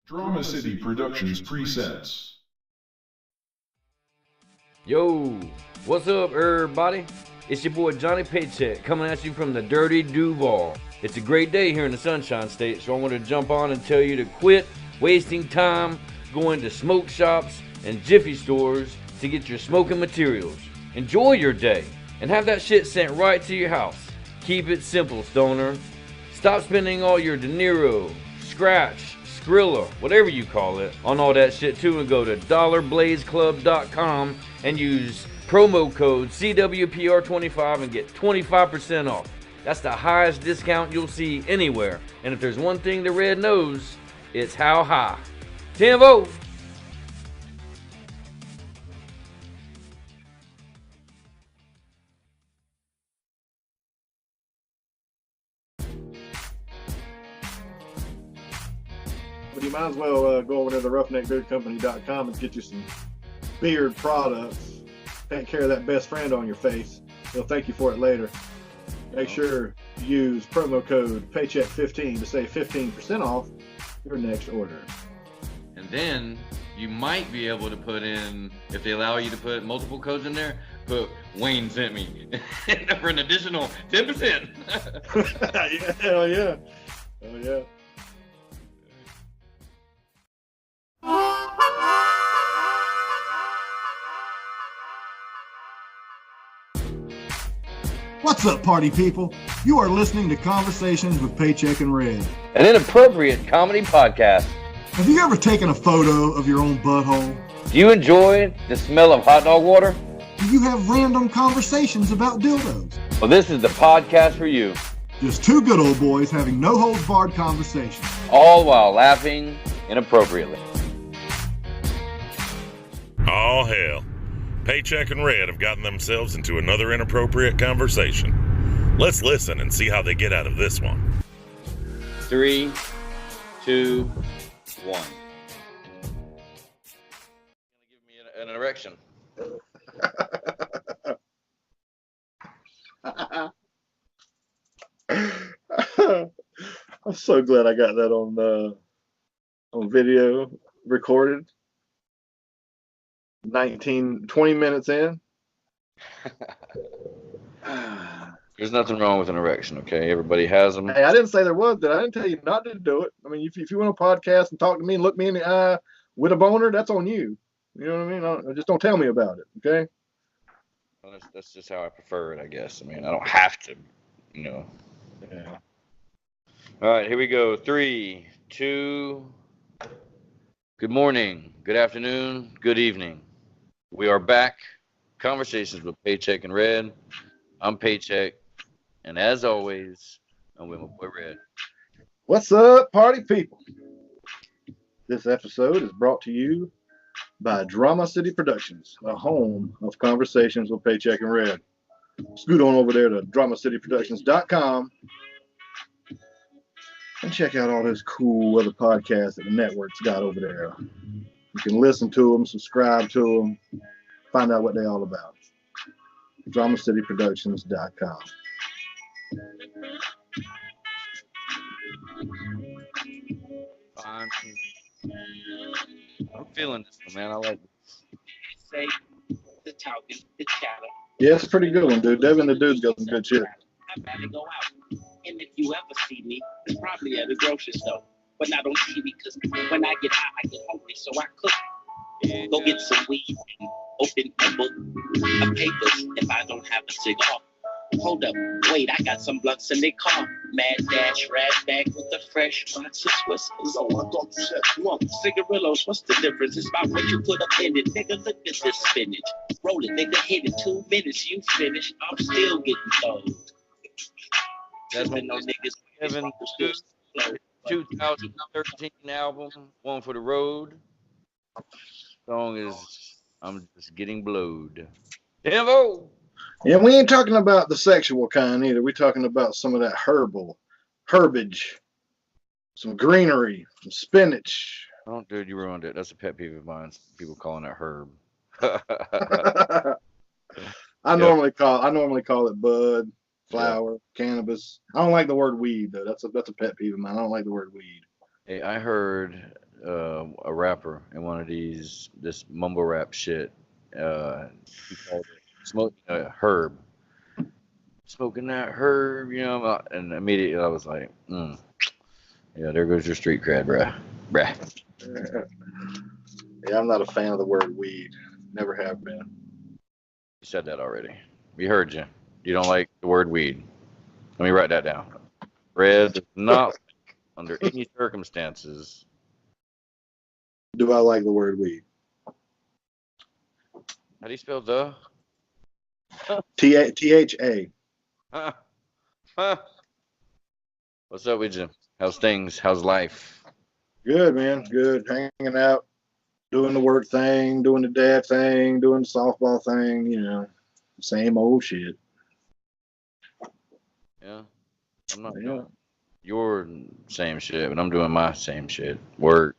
Drama City Productions presents. Yo, what's up, everybody? It's your boy Johnny Paycheck coming at you from the dirty Duval. It's a great day here in the Sunshine State, so I wanted to jump on and tell you to quit wasting time going to smoke shops and jiffy stores to get your smoking materials. Enjoy your day and have that shit sent right to your house. Keep it simple, stoner. Stop spending all your De Niro, Scratch, Skrilla, whatever you call it, on all that shit too, and go to dollarblazeclub.com and use promo code CWPR25 and get 25% off. That's the highest discount you'll see anywhere. And if there's one thing the Red knows, it's how high. Timbo! But you might as well go over to the roughneckbeardcompany.com and get you some beard products. Take care of that best friend on your face. They'll thank you for it later. Make sure you use promo code Paycheck15 to save 15% off your next order. And then you might be able to put in, if they allow you to put multiple codes in there, put Wayne sent me for an additional 10%. Yeah, hell yeah. Oh yeah. What's up, party people? You are listening to Conversations with Paycheck and Red. An inappropriate comedy podcast. Have you ever taken a photo of your own butthole? Do you enjoy the smell of hot dog water? Do you have random conversations about dildos? Well, this is the podcast for you. Just two good old boys having no-holds-barred conversations. All while laughing inappropriately. Oh, hell. Paycheck and Red have gotten themselves into another inappropriate conversation. Let's listen and see how they get out of this one. 3, 2, 1. Give me an erection. I'm so glad I got that on video recorded. 20 minutes in. There's nothing wrong with an erection, okay? Everybody has them. Hey, I didn't say there was, I didn't tell you not to do it. I mean, if you want to podcast and talk to me and look me in the eye with a boner, that's on you. You know what I mean? Just don't tell me about it, okay? Well, that's just how I prefer it, I guess. I mean, I don't have to, you know. Yeah. All right, here we go. 3, 2. Good morning, good afternoon, good evening. We are back. Conversations with Paycheck and Red. I'm Paycheck, and as always, I'm with my boy Red. What's up, party people? This episode is brought to you by Drama City Productions, a home of Conversations with Paycheck and Red. Scoot on over there to dramacityproductions.com and check out all those cool other podcasts that the network's got over there. You can listen to them, subscribe to them, find out what they're all about. dramacityproductions.com. Fine. I'm feeling this one, man. I like it. Say the talking, the chatter. Yeah, it's a pretty good one, dude. Devin the dude's got some good shit. I better go out. And if you ever see me, it's probably at a grocery store. But not on TV, because when I get high, I get hungry, so I cook. Go get some weed and open a book of papers if I don't have a cigar. Hold up, wait, I got some blunts in the car. Mad dash, rat bag with the fresh box of whistles. Oh, I thought you said blunt. Cigarillos, what's the difference? It's about what you put up in it. Nigga, look at this spinach. Roll it, nigga, hit it. 2 minutes, you finish. I'm still getting told. That's Been no niggas. Devin, 2013 album, One for the Road. Song is I'm Just Getting Blowed. Timbo! And we ain't talking about the sexual kind either. We're talking about some of that herbage, some greenery, some spinach. Oh, dude, you ruined it. That's a pet peeve of mine. People calling it herb. I normally call it bud, flower, cannabis. I don't like the word weed though. That's a pet peeve of mine. I don't like the word weed. Hey, I heard rapper in one of this mumble rap shit. He called it smoking herb. Smoking that herb, and immediately I was like, yeah, there goes your street cred, bruh. Yeah, I'm not a fan of the word weed. Never have been. You said that already. We heard you. You don't like the word weed. Let me write that down. Red does not like, under any circumstances. Do I like the word weed? How do you spell the? T-H-A. Huh. What's up with you? How's things? How's life? Good, man. Good. Hanging out, doing the work thing, doing the dad thing, doing the softball thing, same old shit. Yeah. I'm not doing your same shit, but I'm doing my same shit. Work,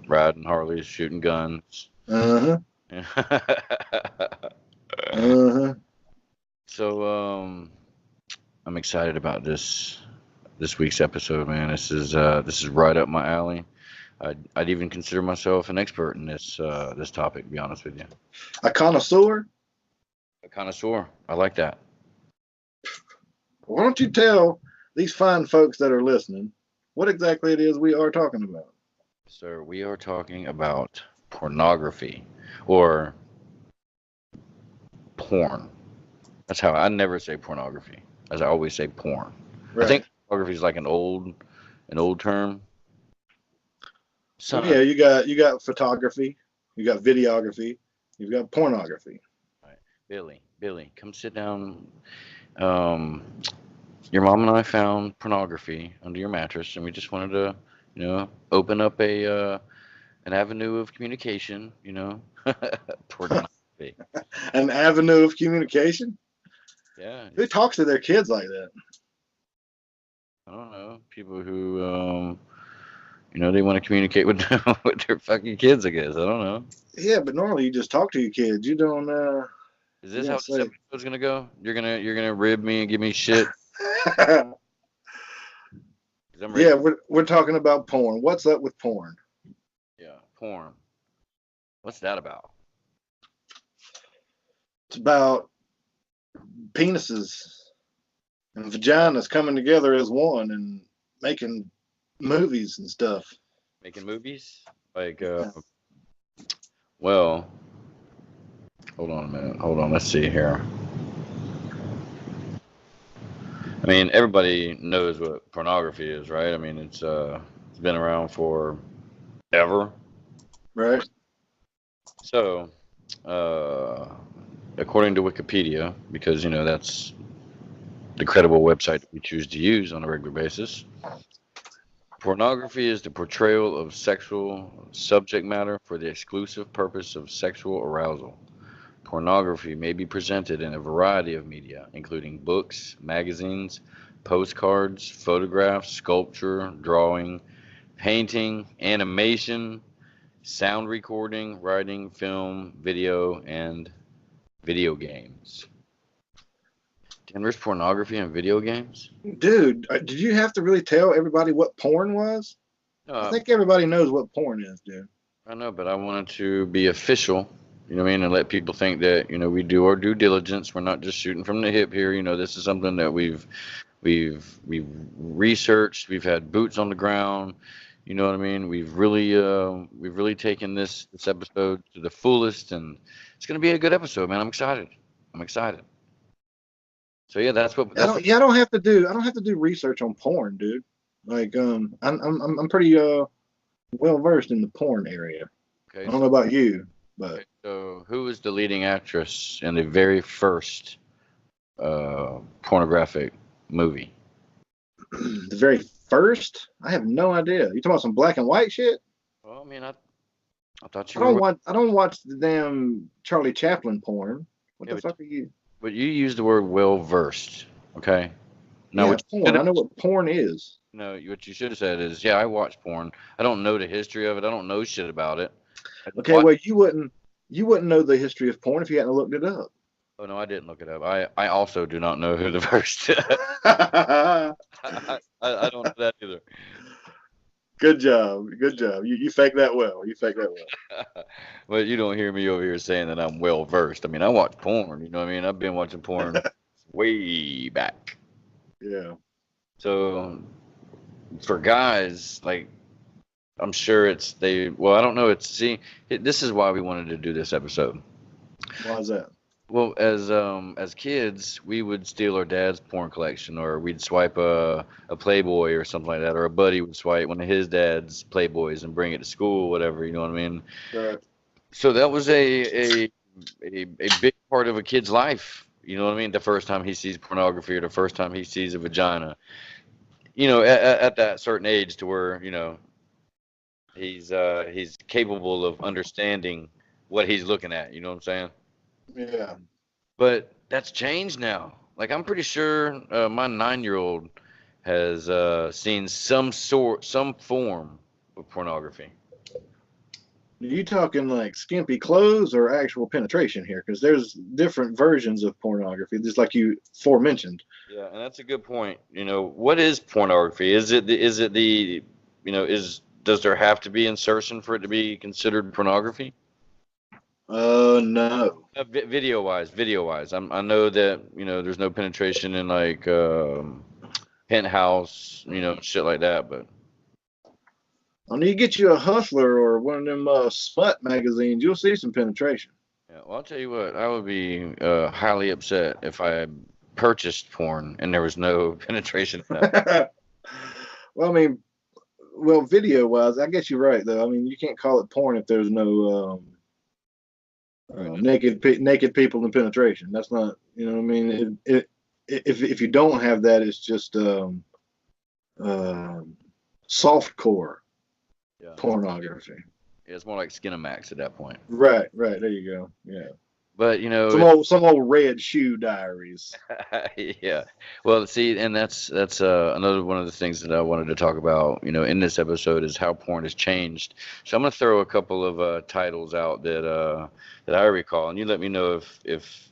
riding Harleys, shooting guns. Uh-huh. Uh-huh. So, I'm excited about this week's episode, man. This is right up my alley. I'd even consider myself an expert in this topic, to be honest with you. A connoisseur? A connoisseur. I like that. Why don't you tell these fine folks that are listening what exactly it is we are talking about? Sir, we are talking about pornography or porn. That's how I never say pornography, as I always say porn. Right. I think pornography is like an old term. Yeah, you got photography, you got videography, you've got pornography. All right. Billy, come sit down. Your mom and I found pornography under your mattress, and we just wanted to, open up an avenue of communication. Pornography. An avenue of communication? Yeah. Who talks to their kids like that? I don't know. People who, they want to communicate with their fucking kids, I guess. I don't know. Yeah, but normally you just talk to your kids. You don't. Is this how this episode's gonna go? You're gonna rib me and give me shit. Yeah, we're talking about porn. What's up with porn? Yeah, porn. What's that about? It's about penises and vaginas coming together as one and making movies and stuff. Making movies? Like, well, hold on a minute. Hold on. Let's see here. I mean, everybody knows what pornography is, right? I mean, it's been around for ever. Right. So, according to Wikipedia, because, that's the credible website that we choose to use on a regular basis, pornography is the portrayal of sexual subject matter for the exclusive purpose of sexual arousal. Pornography may be presented in a variety of media, including books, magazines, postcards, photographs, sculpture, drawing, painting, animation, sound recording, writing, film, video, and video games. And there's pornography in video games? Dude, did you have to really tell everybody what porn was? I think everybody knows what porn is, dude. I know, but I wanted to be official, and let people think that, we do our due diligence. We're not just shooting from the hip here. This is something that we've researched. We've had boots on the ground. You know what I mean? We've really taken this episode to the fullest, and it's going to be a good episode, man. I'm excited. So yeah, I don't have to do research on porn, dude. Like, I'm pretty well versed in the porn area. Okay, I don't know about you, but okay, so who is the leading actress in the very first pornographic movie? The very first? I have no idea. You talking about some black and white shit? Well, I mean, I thought you. I don't watch the damn Charlie Chaplin porn. What the fuck are you? But you use the word well versed, okay? Now, porn. I know what porn is. No, what you should have said is, yeah, I watch porn. I don't know the history of it. I don't know shit about it. Okay, well, you wouldn't know the history of porn if you hadn't looked it up. Oh no, I didn't look it up. I also do not know who the first. I don't know that either. Good job. Good job. You fake that well. You fake that well. But you don't hear me over here saying that I'm well versed. I mean, I watch porn. You know what I mean? I've been watching porn way back. Yeah. So for guys, like I'm sure it's they. Well, I don't know. This is why we wanted to do this episode. Why is that? Well, as kids, we would steal our dad's porn collection, or we'd swipe a Playboy or something like that, or a buddy would swipe one of his dad's Playboys and bring it to school, whatever. You know what I mean? Right. So that was a big part of a kid's life. You know what I mean? The first time he sees pornography, or the first time he sees a vagina. You know, at that certain age, to where he's capable of understanding what he's looking at. You know what I'm saying? Yeah. But that's changed now. Like I'm pretty sure my 9-year-old has seen some form of pornography. Are you talking like skimpy clothes or actual penetration here? Because there's different versions of pornography, just like you forementioned. Yeah, and that's a good point. You know, what is pornography? Is it the does there have to be insertion for it to be considered pornography? No. Video wise, I know that there's no penetration in like Penthouse, shit like that, but When you get you a Hustler or one of them smut magazines, you'll see some penetration. yeah. Well, I'll tell you what, I would be highly upset if I purchased porn and there was no penetration in that. Well, I mean, video wise, I guess you're right though. I mean, you can't call it porn if there's no naked people in penetration. That's not, you know what I mean. If you don't have that, it's just softcore pornography. Yeah, it's more like Skinamax at that point. Right. There you go. Yeah. But some old red shoe diaries. Yeah. Well, see, and that's another one of the things that I wanted to talk about, in this episode is how porn has changed. So I'm gonna throw a couple of titles out that I recall, and you let me know if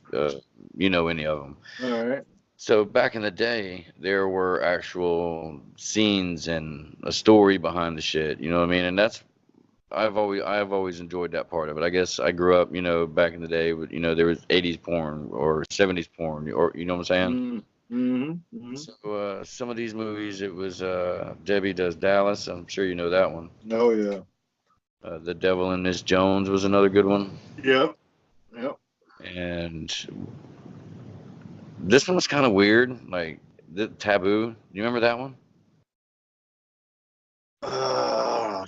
you know any of them. All right. So back in the day, there were actual scenes and a story behind the shit. You know what I mean? And I've always enjoyed that part of it. I guess I grew up, back in the day with, there was 80s porn or 70s porn, or you know what I'm saying? Mm-hmm. So some of these movies, it was Debbie Does Dallas. I'm sure you know that one. Oh yeah. The Devil and Miss Jones was another good one. Yep. And this one was kind of weird, like the Taboo. You remember that one?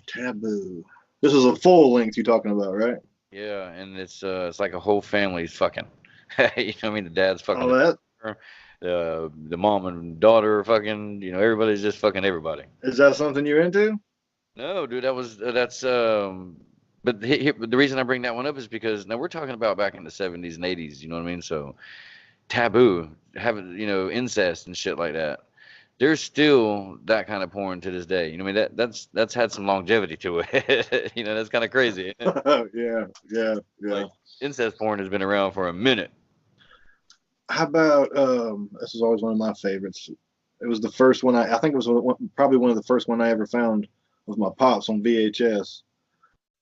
Taboo. This is a full length you're talking about, right? Yeah, and it's like a whole family's fucking. You know what I mean? The dad's fucking. Oh, that. The mom and daughter are fucking. Everybody's just fucking everybody. Is that something you're into? No, dude, that's. But the reason I bring that one up is because now we're talking about back in the 70s and 80s. You know what I mean? So taboo, having incest and shit like that. There's still that kind of porn to this day. You know what I mean? That's had some longevity to it. That's kind of crazy. Yeah. Like, incest porn has been around for a minute. How about this is always one of my favorites. It was the first one I think it was probably one of the first one I ever found with my pops on VHS.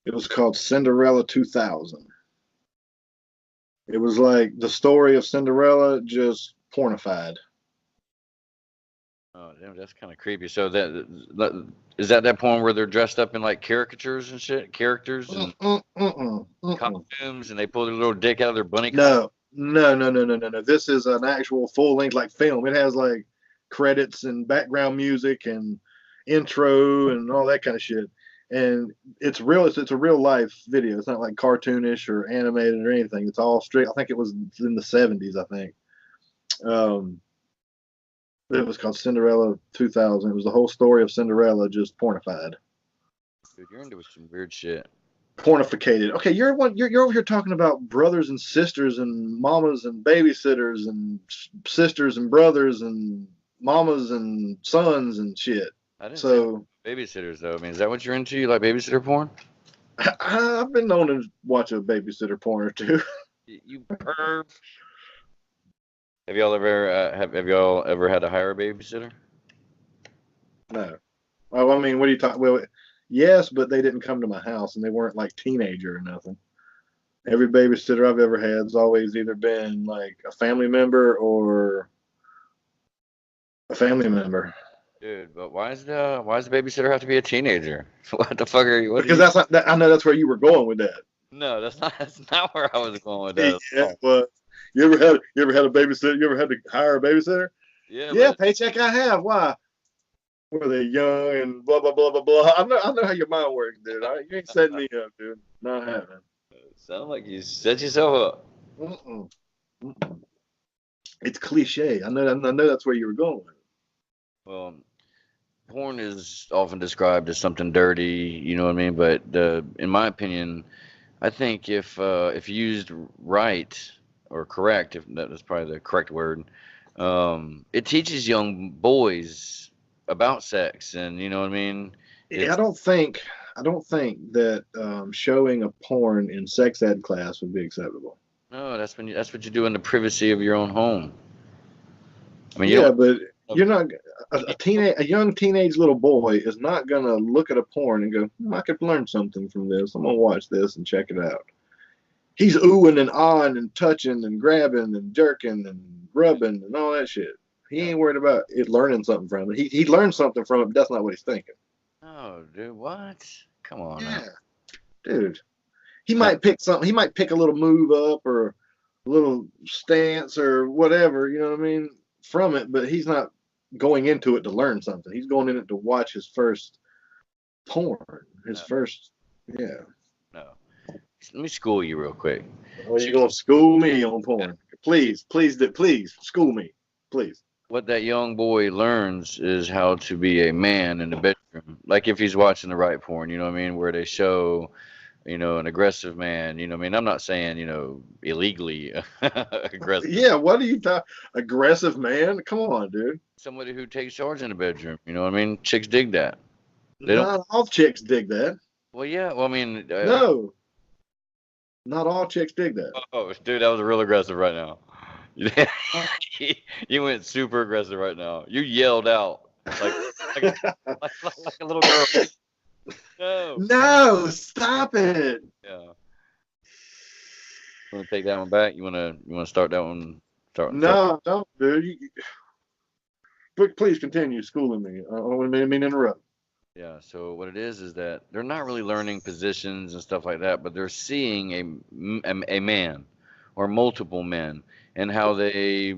It was called Cinderella 2000. It was like the story of Cinderella just pornified. Oh, damn, that's kind of creepy. So that is that porn where they're dressed up in like caricatures and shit, characters and costumes, and they pull their little dick out of their bunny? No. This is an actual full length like film. It has like credits and background music and intro and all that kind of shit. And it's real. It's a real life video. It's not like cartoonish or animated or anything. It's all straight. I think it was in the 70s. I think. It was called Cinderella 2000. It was the whole story of Cinderella just pornified. Dude, you're into some weird shit. Pornificated. Okay, you're over here talking about brothers and sisters and mamas and babysitters and sisters and brothers and mamas and sons and shit. I didn't say babysitters though. I mean, is that what you're into? You like babysitter porn? I've been known to watch a babysitter porn or two. You perv. Have y'all ever had to hire a babysitter? No. Oh, I mean, what are you talking? Well, yes, but they didn't come to my house, and they weren't like teenager or nothing. Every babysitter I've ever had has always either been like a family member or a family member. Dude, but why does the babysitter have to be a teenager? What the fuck are you? What are Because you? that's not. I know that's where you were going with that. No, that's not where I was going with that. Yeah, but you ever had a babysitter? You ever had to hire a babysitter? Yeah, Yeah, but paycheck I have. Why? Were they young and blah blah blah blah blah? I know how your mind works, dude. You ain't setting me up, dude. Not happening. sound like you set yourself up. Mm-mm. Mm-mm. It's cliche. I know that's where you were going with it. Well, porn is often described as something dirty, you know what I mean? But in my opinion, I think if used right or correct, if that is probably the correct word, it teaches young boys about sex, and you know what I mean. Yeah, I don't think that showing a porn in sex ed class would be acceptable. No, that's what you do in the privacy of your own home. I mean, you Yeah, don't. but you're not a young teenage little boy is not gonna look at a porn and go, I could learn something from this. I'm gonna watch this and check it out. He's oohing and ahhing and touching and grabbing and jerking and rubbing and all that shit. He ain't worried about it learning something from it. He learned something from it, but that's not what he's thinking. No, dude, what? Come on now. Yeah, dude. He might pick something. He might pick a little move up or a little stance or whatever, you know what I mean, from it, but he's not going into it to learn something. He's going in it to watch his first porn. His first, yeah. No. Let me school you real quick. Oh, you're going to school me on porn. Please school me. Please. What that young boy learns is how to be a man in the bedroom. Like if he's watching the right porn, you know what I mean, where they show, an aggressive man, you know what I mean? I'm not saying, illegally aggressive. Yeah, what are you talking? Aggressive man? Come on, dude. Somebody who takes charge in the bedroom, you know what I mean? Chicks dig that. They don't. Not all chicks dig that. Well, yeah. Well, I mean, No. Not all chicks dig that. oh, dude, that was real aggressive right now. You went super aggressive right now. You yelled out like a little girl. No. No, stop it. Yeah. You want to take that one back? You want to start that one? No, don't, dude. But please continue schooling me. I don't mean to interrupt. Yeah. So what it is that they're not really learning positions and stuff like that, but they're seeing a man or multiple men and how they,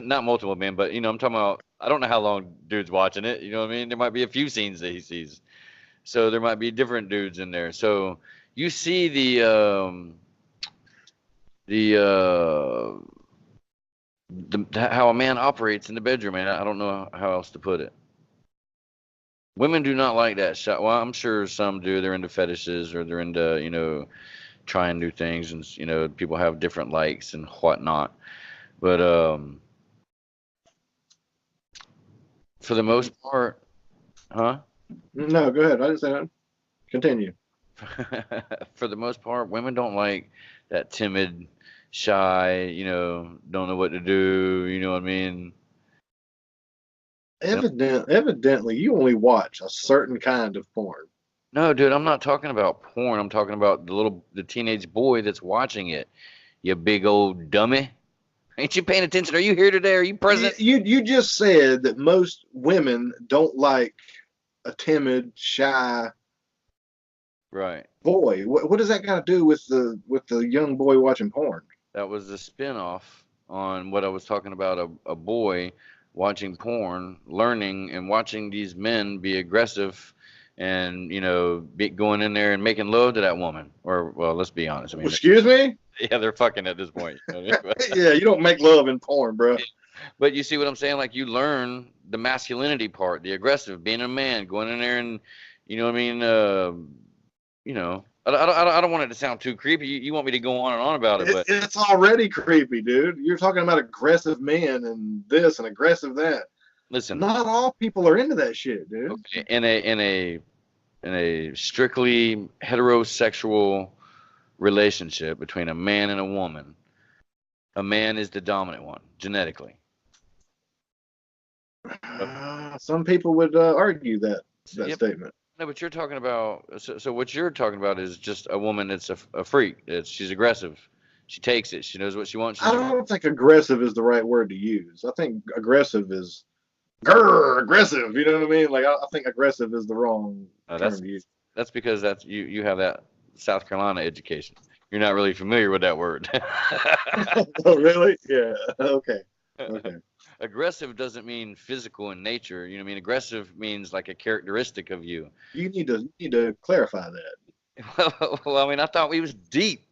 not multiple men, but I'm talking about. I don't know how long dude's watching it. You know what I mean? There might be a few scenes that he sees. So there might be different dudes in there. So you see how a man operates in the bedroom, man. I don't know how else to put it. Women do not like that shot. Well, I'm sure some do. They're into fetishes or they're into, trying new things, and people have different likes and whatnot. But for the most part, huh? No, go ahead. I didn't say that. Continue. For the most part, women don't like that timid, shy, don't know what to do, you know what I mean? Evidently, you only watch a certain kind of porn. No, dude, I'm not talking about porn. I'm talking about the teenage boy that's watching it. You big old dummy. Ain't you paying attention? Are you here today? Are you present? You just said that most women don't like a timid, shy right boy. What does that got to do with the young boy watching porn? That was a spin-off on what I was talking about, a boy watching porn, learning and watching these men be aggressive and, going in there and making love to that woman. Or, well, let's be honest. I mean, excuse me? Yeah, they're fucking at this point. Yeah, you don't make love in porn, bro. But you see what I'm saying? Like, you learn the masculinity part, the aggressive, being a man, going in there and, you know what I mean? I don't want it to sound too creepy. You want me to go on and on about it, but it's already creepy, dude. You're talking about aggressive men and this and aggressive that. Listen, not all people are into that shit, dude. Okay, in a strictly heterosexual relationship between a man and a woman, a man is the dominant one genetically. Some people would argue that. that Yep. statement. No, but you're talking about. So what you're talking about is just a woman that's a freak. She's aggressive. She takes it. She knows what she wants. I don't think aggressive is the right word to use. I think aggressive is aggressive. You know what I mean? Like I think aggressive is the wrong term to use. That's because you have that South Carolina education. You're not really familiar with that word. Oh, really? Yeah. Okay. Okay. Aggressive doesn't mean physical in nature. You know what I mean? Aggressive means like a characteristic of you. You need to clarify that. Well, I mean, I thought we was deep.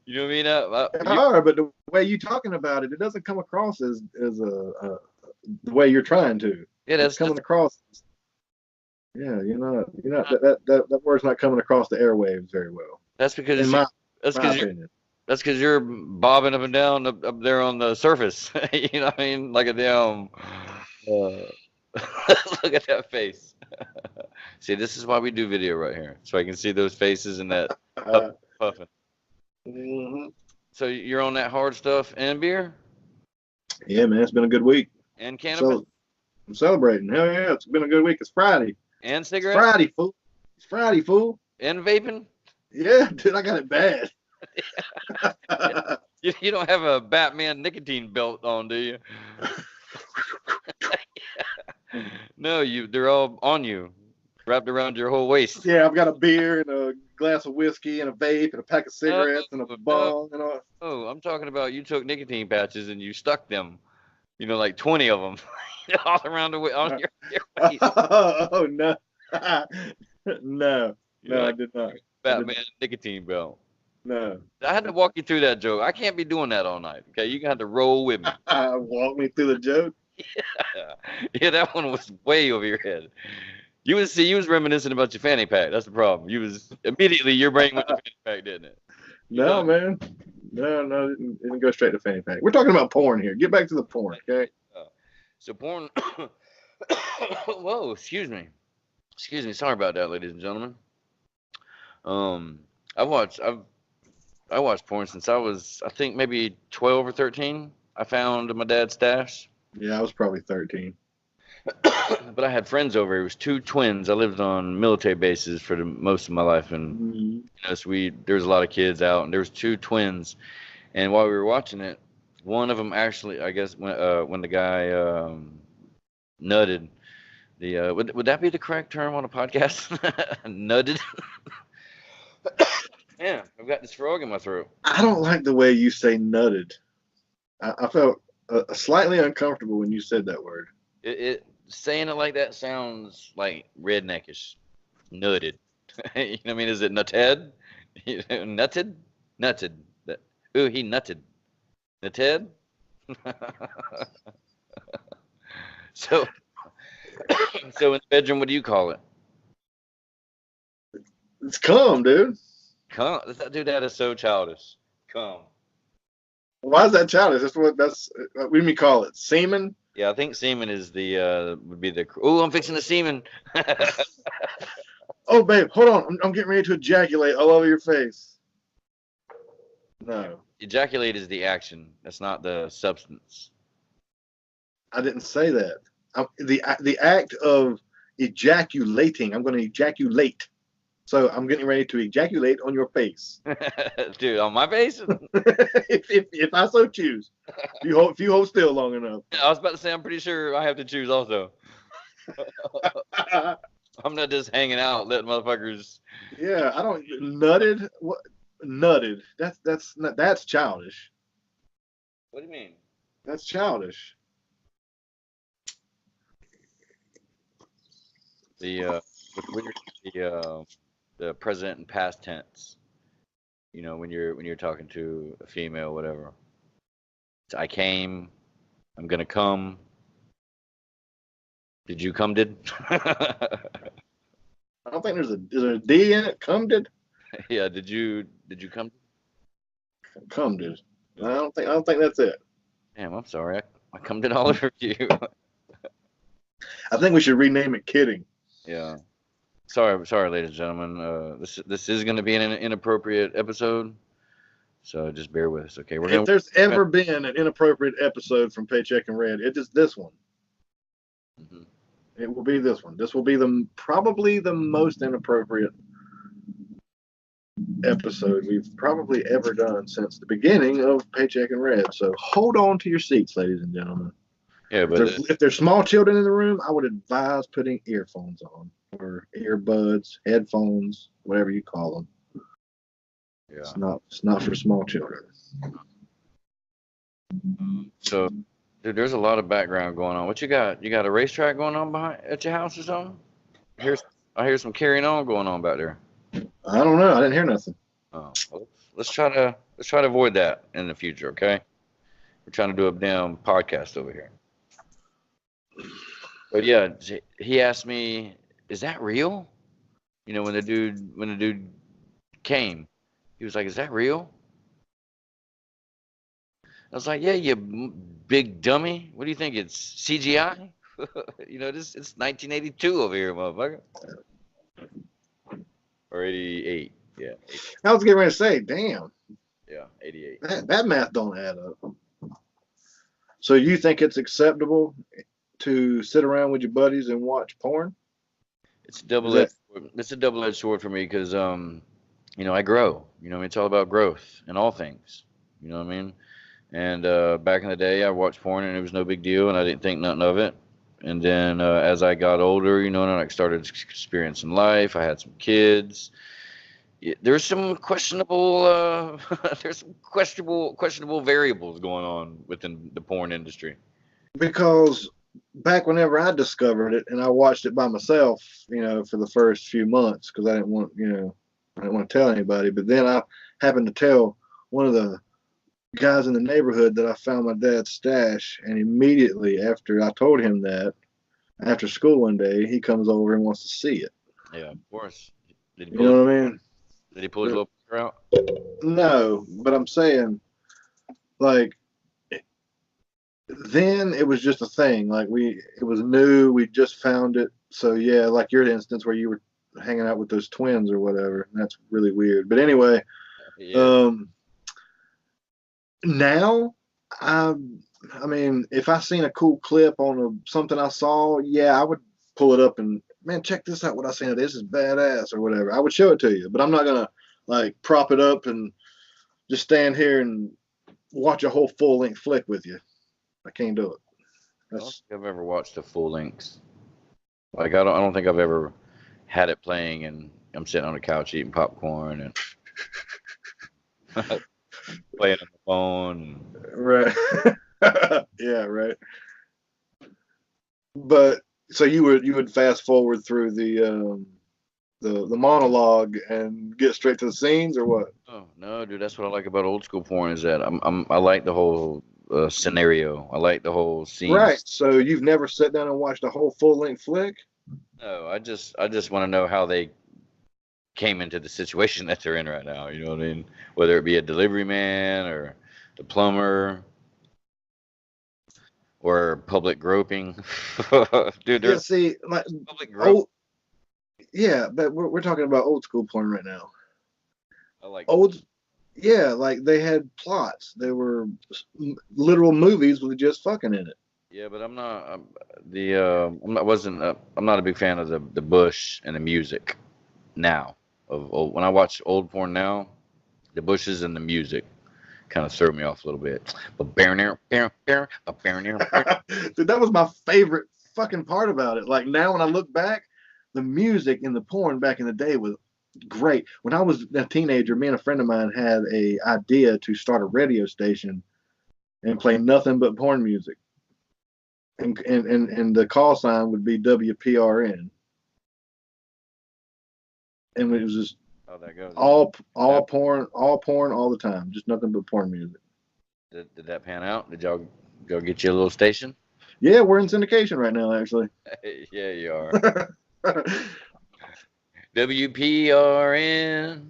You know what I mean? But the way you talking about it, it doesn't come across as the way you're trying to. Yeah, It's coming across. Yeah, you're not that word's not coming across the airwaves very well. That's because my opinion. That's because you're bobbing up and down up there on the surface. You know what I mean? Like a damn. Look at that face. See, this is why we do video right here, so I can see those faces and that puffing. Mm-hmm. So you're on that hard stuff and beer? Yeah, man, it's been a good week. And cannabis? I'm celebrating. Hell yeah, it's been a good week. It's Friday. And cigarettes? It's Friday, fool. And vaping? Yeah, dude, I got it bad. You don't have a Batman nicotine belt on, do you? No, they're all on you, wrapped around your whole waist. Yeah, I've got a beer and a glass of whiskey and a vape and a pack of cigarettes and a bong and all. Oh, I'm talking about you took nicotine patches and you stuck them, like 20 of them, all around on your waist. Oh no, no, I did not. Batman nicotine belt. No. I had to walk you through that joke. I can't be doing that all night. Okay, you got to roll with me. Walk me through the joke. Yeah, that one was way over your head. You was reminiscing about your fanny pack. That's the problem. Your brain went to fanny pack, didn't it? No, man. No, it didn't go straight to fanny pack. We're talking about porn here. Get back to the porn, okay? So porn. Whoa, excuse me. Sorry about that, ladies and gentlemen. I watched porn since I was, I think, maybe 12 or 13. I found my dad's stash. Yeah, I was probably 13. But I had friends over. It was two twins. I lived on military bases for most of my life, and so there was a lot of kids out, and there was two twins. And while we were watching it, one of them actually, I guess, when the guy nutted, would that be the correct term on a podcast? Nutted. Yeah, I've got this frog in my throat. I don't like the way you say nutted. I felt slightly uncomfortable when you said that word. Saying it like that sounds like redneckish. Nutted. You know what I mean? Is it nutted? Nutted? Nutted. Ooh, he nutted. Nutted? So in the bedroom, what do you call it? It's cum, dude. Cum? Dude, that is so childish. Cum. Why is that childish? What do you call it? Semen? Yeah, I think semen is would be the. Oh, I'm fixing the semen. Oh, babe, hold on. I'm getting ready to ejaculate all over your face. No. Ejaculate is the action. That's not the substance. I didn't say that. The act of ejaculating. I'm going to ejaculate. So I'm getting ready to ejaculate on your face. Dude, on my face? if I so choose. If you hold still long enough. I was about to say, I'm pretty sure I have to choose also. I'm not just hanging out, letting motherfuckers. Yeah, I don't. Nutted? What? Nutted. That's childish. What do you mean? That's childish. The present and past tense. When you're talking to a female, whatever. I came. I'm gonna come. Did you come? Did? I don't think is there a D in it? Come did? Yeah. Did you come? Come did. I don't think that's it. Damn, I'm sorry. I come did all over you. I think we should rename it kidding. Yeah. Sorry, ladies and gentlemen. This is going to be an inappropriate episode, so just bear with us, okay? If there's ever been an inappropriate episode from Paycheck and Red, it is this one. Mm-hmm. It will be this one. This will be probably the most inappropriate episode we've probably ever done since the beginning of Paycheck and Red. So hold on to your seats, ladies and gentlemen. Yeah, but If there's small children in the room, I would advise putting earphones on or earbuds, headphones, whatever you call them. yeah. It's not for small children. So, dude, there's a lot of background going on. What you got? You got a racetrack going on behind at your house or something? I hear some carrying on going on back there. I don't know. I didn't hear nothing. Oh, well, let's try to avoid that in the future, okay? We're trying to do a damn podcast over here. But yeah, he asked me, "Is that real?" You know, when the dude came, he was like, "Is that real?" I was like, "Yeah, you big dummy. What do you think? It's CGI?" You know, it's 1982 over here, motherfucker. Or 88. Yeah. 88. I was getting ready to say, damn. Yeah, 88. That math don't add up. So you think it's acceptable to sit around with your buddies and watch porn? It's a double-edged sword for me because you know, I grow. You know, it's all about growth in all things. You know what I mean? And back in the day, I watched porn and it was no big deal, and I didn't think nothing of it. And then as I got older, you know, and I started experiencing life, I had some kids. There's some questionable questionable variables going on within the porn industry. Because back whenever I discovered it and I watched it by myself, you know, for the first few months, because I didn't want to tell anybody. But then I happened to tell one of the guys in the neighborhood that I found my dad's stash, and immediately after I told him that, after school one day, he comes over and wants to see it. Yeah, of course. You know what I mean? Did he pull his little finger out? No, but I'm saying, like, then it was just a thing. Like it was new. We just found it. So yeah, like your instance where you were hanging out with those twins or whatever. That's really weird. But anyway, Yeah. Now, I mean, if I seen a cool clip on something I saw, yeah, I would pull it up and, man, check this out. What I seen. This is badass or whatever. I would show it to you, but I'm not gonna like prop it up and just stand here and watch a whole full length flick with you. I can't do it. I don't think I've ever watched a full length. Like I don't think I've ever had it playing and I'm sitting on the couch eating popcorn and playing on the phone. Right. Yeah, right. But so you would fast forward through the monologue and get straight to the scenes, or what? Oh no, dude, that's what I like about old school porn is that I like the whole scenario. I like the whole scene. Right. So you've never sat down and watched a whole full length flick? No, I just want to know how they came into the situation that they're in right now. You know what I mean? Whether it be a delivery man or the plumber or public groping. Dude, Yeah, there's see, like public groping. yeah, but we're talking about old school porn right now. I like Yeah, like they had plots. They were literal movies with just fucking in it. Yeah, but I'm not a big fan of the bush and the music now. When I watch old porn now, the bushes and the music kind of throw me off a little bit. But dude, that was my favorite fucking part about it. Like now when I look back, the music in the porn back in the day was great. When I was a teenager, me and a friend of mine had a idea to start a radio station and play nothing but porn music. And the call sign would be WPRN. And it was just how that goes. all porn all the time, just nothing but porn music. Did that pan out? Did y'all go get you a little station? Yeah, we're in syndication right now, actually. Yeah, you are. WPRN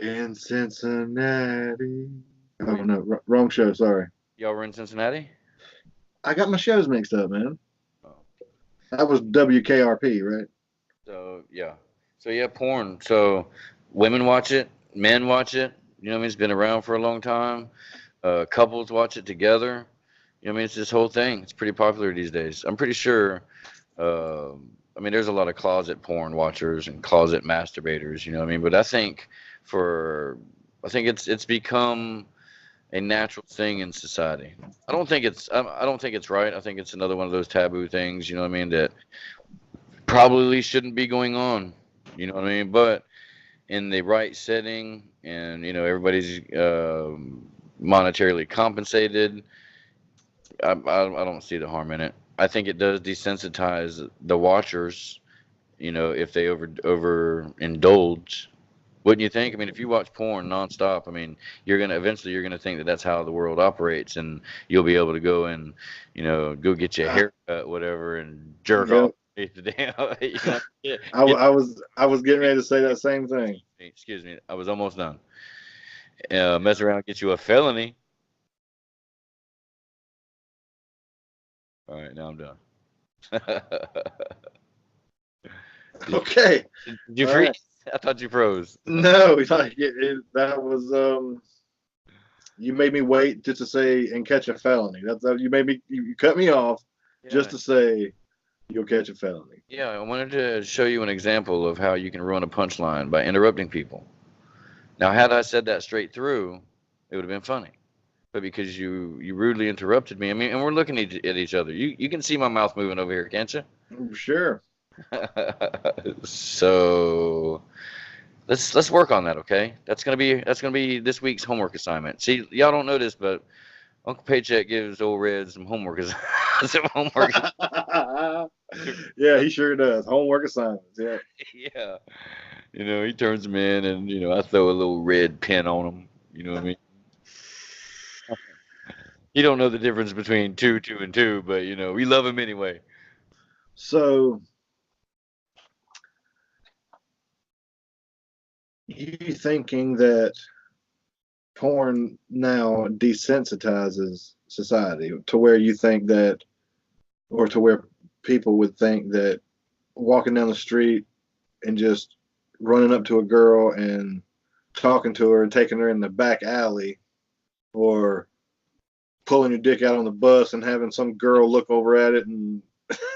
in Cincinnati. Oh no, wrong show. Sorry. Y'all were in Cincinnati? I got my shows mixed up, man. Oh. That was WKRP, right? So yeah, porn. So women watch it, men watch it. You know what I mean? It's been around for a long time. Couples watch it together. You know what I mean? It's this whole thing. It's pretty popular these days. I'm pretty sure I mean, there's a lot of closet porn watchers and closet masturbators, you know what I mean? But I think it's become a natural thing in society. I don't think it's right. I think it's another one of those taboo things, you know what I mean, that probably shouldn't be going on, you know what I mean? But in the right setting, and everybody's monetarily compensated, I don't see the harm in it. I think it does desensitize the watchers, if they over indulge. Wouldn't you think? I mean, if you watch porn nonstop, I mean, you're gonna think that that's how the world operates, and you'll be able to go and, go get your hair cut, whatever, and jerk off. Yep. The damn, yeah, I was getting ready to say that same thing. excuse me, I was almost done. Mess around, get you a felony. All right, now I'm done. Okay. Did you All freeze? right. I thought you froze. No, that was you made me wait just to say and catch a felony. You cut me off just to say you'll catch a felony. Yeah, I wanted to show you an example of how you can ruin a punchline by interrupting people. Now, had I said that straight through, it would have been funny. But because you rudely interrupted me, I mean, and we're looking at each other. You can see my mouth moving over here, can't you? Sure. So let's work on that, okay? That's gonna be this week's homework assignment. See, y'all don't know this, but Uncle Paycheck gives old Red some homework. Some homework. Yeah, he sure does. Homework assignments. Yeah. Yeah. He turns them in, and I throw a little red pen on them. You know what I mean? You don't know the difference between 2, 2, and 2, but we love him anyway. So, you thinking that porn now desensitizes society to where you think that, or to where people would think that walking down the street and just running up to a girl and talking to her and taking her in the back alley, or pulling your dick out on the bus and having some girl look over at it and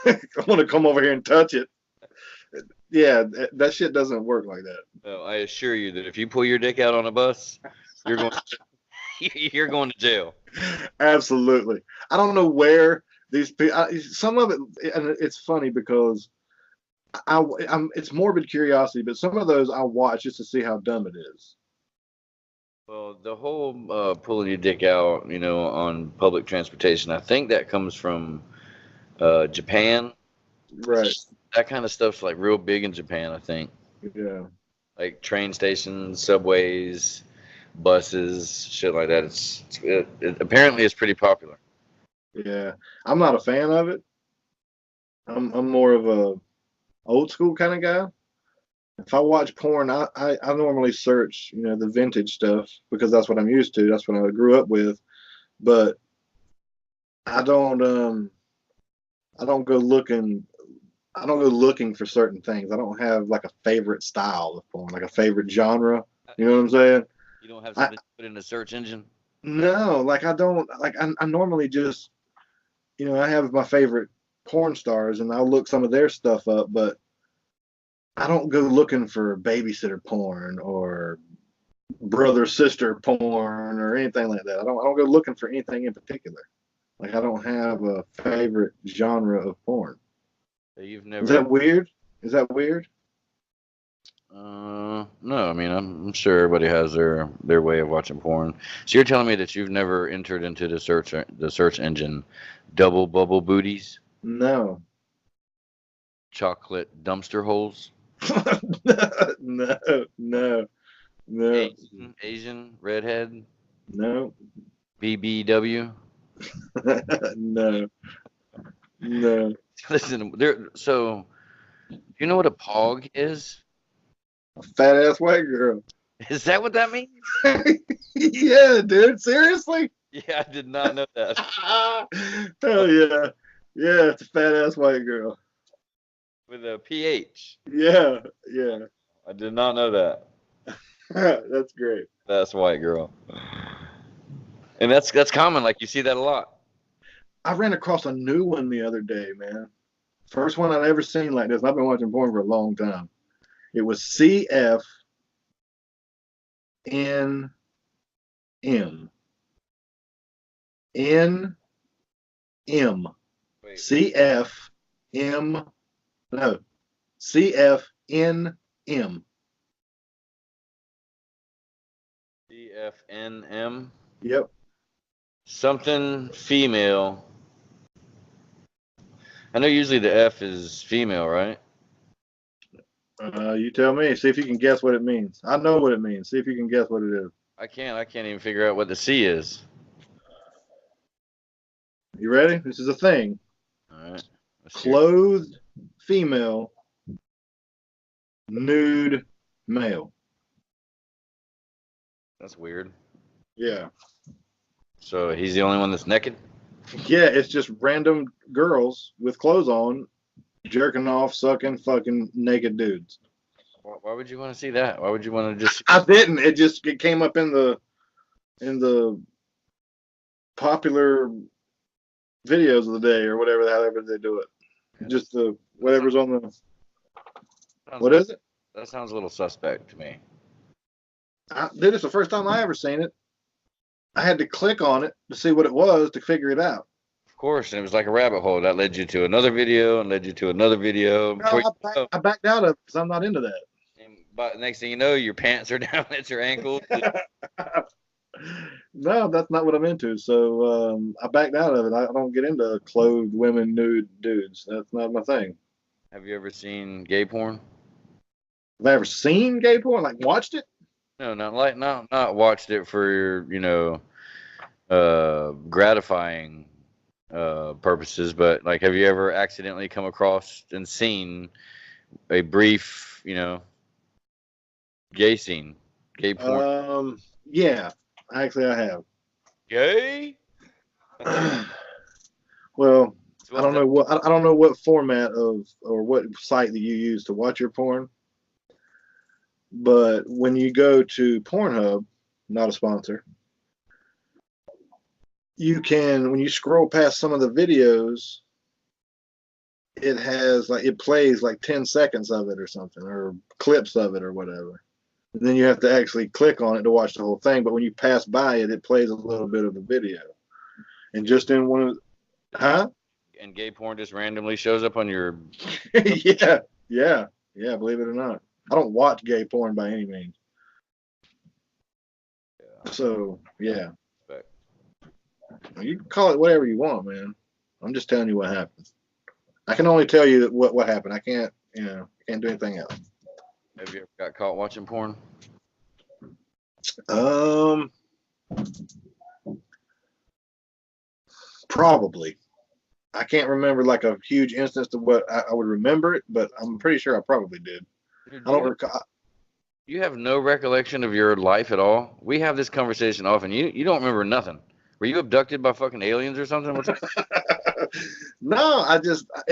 I want to come over here and touch it. Yeah, that shit doesn't work like that. No, I assure you that if you pull your dick out on a bus, you're going you're going to jail. Absolutely. I don't know where these people. Some of it, and it's funny because it's morbid curiosity, but some of those I watch just to see how dumb it is. Well, the whole pulling your dick out, on public transportation, I think that comes from Japan. Right. That kind of stuff's like real big in Japan, I think. Yeah. Like train stations, subways, buses, shit like that. Apparently it's pretty popular. Yeah. I'm not a fan of it. I'm more of a old school kind of guy. If I watch porn, I normally search, the vintage stuff because that's what I'm used to. That's what I grew up with. But I don't go looking for certain things. I don't have like a favorite style of porn, like a favorite genre. You know what I'm saying? You don't have something to put in the search engine? No, like I don't like I normally just I have my favorite porn stars and I'll look some of their stuff up, but I don't go looking for babysitter porn or brother sister porn or anything like that. I don't go looking for anything in particular. Like I don't have a favorite genre of porn. So you've never. Is that weird? Is that weird? No, I mean I'm sure everybody has their way of watching porn. So you're telling me that you've never entered into the search engine double bubble booties? No. Chocolate dumpster holes? No. Asian redhead? No. BBW? No. Listen, so you know what a pog is? A fat ass white girl. Is that what that means? Yeah, dude. Seriously? Yeah, I did not know that. Hell yeah. Yeah, it's a fat ass white girl. With a PH. Yeah. I did not know that. That's great. That's white girl. And that's common. Like you see that a lot. I ran across a new one the other day, man. First one I've ever seen like this. I've been watching porn for a long time. It was CFNM. NM. Wait, CFM. No. CFNM. CFNM. Yep. Something female. I know usually the F is female, right? You tell me. See if you can guess what it means. I know what it means. See if you can guess what it is. I can't even figure out what the C is. You ready? This is a thing. All right. Let's see. Clothed female, nude male. That's weird. Yeah. So he's the only one that's naked? Yeah, it's just random girls with clothes on, jerking off, sucking, fucking naked dudes. Why would you want to see that? Why would you want to just? I didn't. It came up in the popular videos of the day or whatever, however they do it. Just the whatever's on the. What is it? That sounds a little suspect to me. Dude, it's the first time I ever seen it. I had to click on it to see what it was to figure it out. Of course, and it was like a rabbit hole that led you to another video and led you to another video. No, I backed out of it because I'm not into that. But next thing you know, your pants are down at your ankles. No, that's not what I'm into. So I backed out of it. I don't get into clothed women, nude dudes. That's not my thing. Have you ever seen gay porn? Have I ever seen gay porn? Like watched it? No, not watched it for gratifying purposes, but like, have you ever accidentally come across and seen a brief, gay scene, gay porn? Yeah, actually I have. Gay? Well, I don't know what format of or what site that you use to watch your porn. But when you go to Pornhub, not a sponsor, you can, when you scroll past some of the videos, it plays like 10 seconds of it or something, or clips of it or whatever. And then you have to actually click on it to watch the whole thing. But when you pass by it, it plays a little bit of the video. And just in one of, And gay porn just randomly shows up on your. Yeah, believe it or not. I don't watch gay porn by any means. Yeah. So, yeah. Respect. You can call it whatever you want, man. I'm just telling you what happens. I can only tell you what happened. I can't do anything else. Have you ever got caught watching porn? Probably. I can't remember like a huge instance to what I would remember it, but I'm pretty sure I probably did. Dude, I don't recall. You have no recollection of your life at all? We have this conversation often. You don't remember nothing. Were you abducted by fucking aliens or something? What's No,